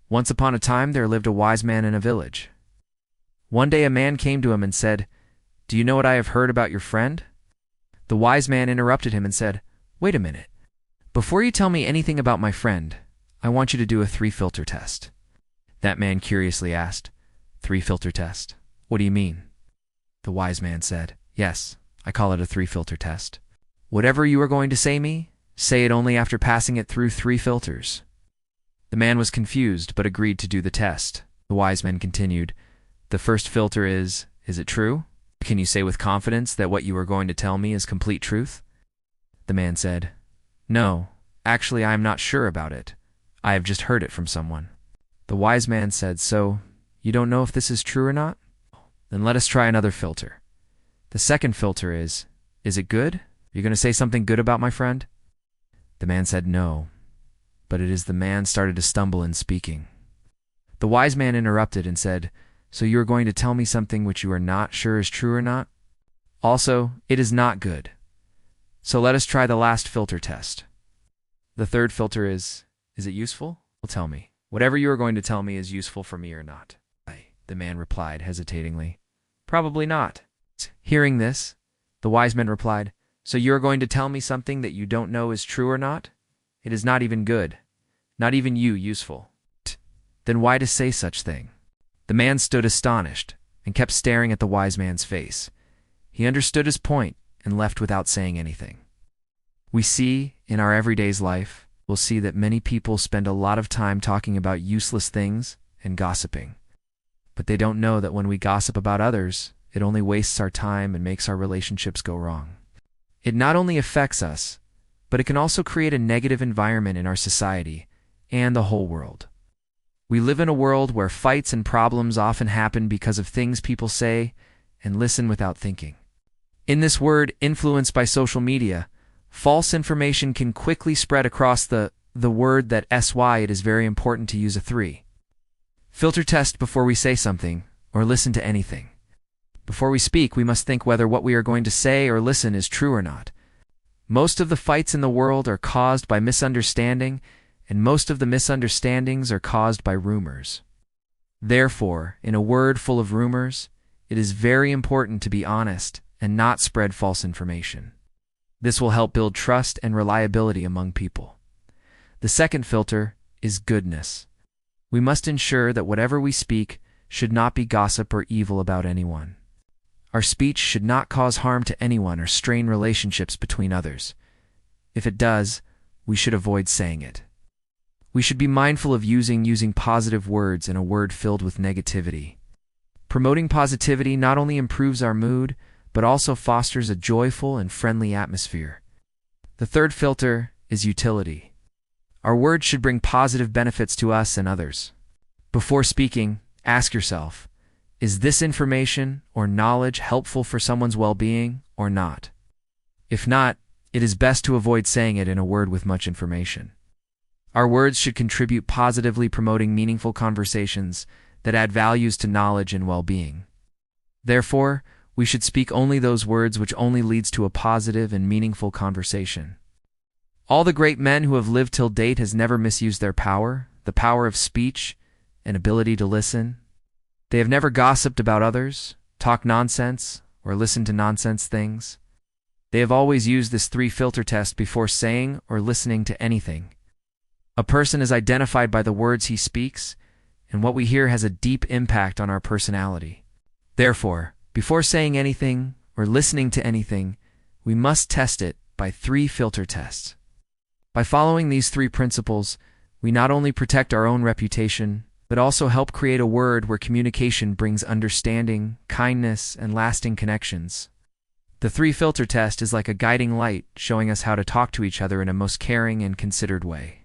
Once upon a time there lived a wise man in a village. One day a man came to him and said, "Do you know what I have heard about your friend?" The wise man interrupted him and said, "Wait a minute. Before you tell me anything about my friend, I want you to do a three-filter test." That man curiously asked, "Three-filter test? What do you mean?" The wise man said, "Yes, I call it a three-filter test. Whatever you are going to say it only after passing it through three filters." The man was confused but agreed to do the test. The wise man continued, "The first filter is it true? Can you say with confidence that what you are going to tell me is complete truth?" The man said, "No, actually I am not sure about it. I have just heard it from someone." The wise man said, "So, you don't know if this is true or not? Then let us try another filter. The second filter is it good? Are you going to say something good about my friend?" The man said no, but it is the man started to stumble in speaking. The wise man interrupted and said, "So you are going to tell me something which you are not sure is true or not? Also, it is not good. So let us try the last filter test. The third filter is it useful? Well, tell me. Whatever you are going to tell me is useful for me or not." The man replied hesitatingly, "Probably not." Hearing this, the wise man replied, "So you are going to tell me something that you don't know is true or not? It is not even good, not even you useful. Then why to say such thing?" The man stood astonished and kept staring at the wise man's face. He understood his point and left without saying anything. We see, in our everyday life, we'll see that many people spend a lot of time talking about useless things and gossiping. But they don't know that when we gossip about others, it only wastes our time and makes our relationships go wrong. It not only affects us, but it can also create a negative environment in our society and the whole world. We live in a world where fights and problems often happen because of things people say and listen without thinking. In this world, influenced by social media, false information can quickly spread across the word that it is very important to use a three-filter test before we say something or listen to anything. Before we speak, we must think whether what we are going to say or listen is true or not. Most of the fights in the world are caused by misunderstanding, and most of the misunderstandings are caused by rumors. Therefore, in a world full of rumors, it is very important to be honest and not spread false information. This will help build trust and reliability among people. The second filter is goodness. We must ensure that whatever we speak should not be gossip or evil about anyone. Our speech should not cause harm to anyone or strain relationships between others. If it does, we should avoid saying it. We should be mindful of using positive words in a world filled with negativity. Promoting positivity not only improves our mood, but also fosters a joyful and friendly atmosphere. The third filter is utility. Our words should bring positive benefits to us and others. Before speaking, ask yourself, is this information or knowledge helpful for someone's well-being or not? If not, it is best to avoid saying it in a word with much information. Our words should contribute positively, promoting meaningful conversations that add values to knowledge and well-being. Therefore, we should speak only those words which only leads to a positive and meaningful conversation. All the great men who have lived till date has never misused their power, the power of speech and ability to listen. They have never gossiped about others, talked nonsense, or listened to nonsense things. They have always used this three-filter test before saying or listening to anything. A person is identified by the words he speaks, and what we hear has a deep impact on our personality. Therefore, before saying anything or listening to anything, we must test it by three-filter tests. By following these three principles, we not only protect our own reputation, but also help create a world where communication brings understanding, kindness, and lasting connections. The three-filter test is like a guiding light showing us how to talk to each other in a most caring and considered way.